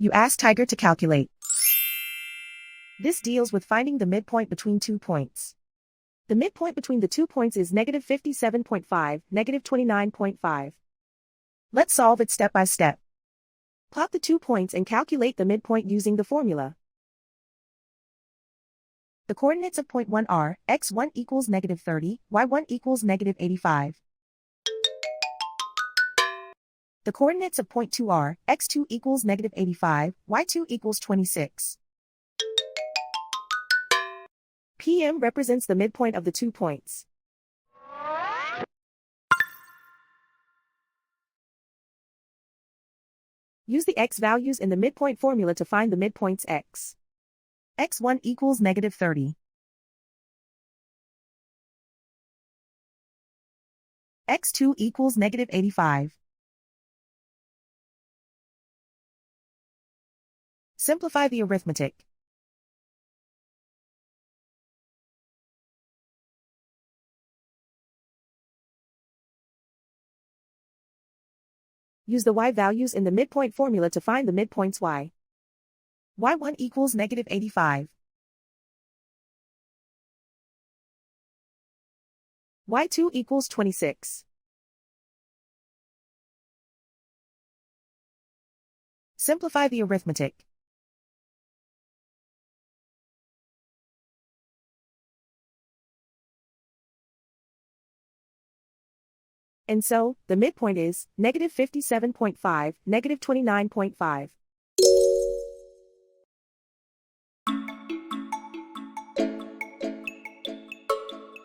You ask Tiger to calculate. This deals with finding the midpoint between 2 points. The midpoint between the 2 points is negative 57.5, negative 29.5. Let's solve it step by step. Plot the 2 points and calculate the midpoint using the formula. The coordinates of point 1 are, x1 equals negative 30, y1 equals negative 85. The coordinates of point 2 are, x2 equals negative 85, y2 equals 26. PM represents the midpoint of the 2 points. Use the x values in the midpoint formula to find the midpoints x. x1 equals negative 30. x2 equals negative 85. Simplify the arithmetic. Use the y values in the midpoint formula to find the midpoints y. y1 equals negative 85. y2 equals 26. Simplify the arithmetic. And so, the midpoint is negative 57.5, negative 29.5.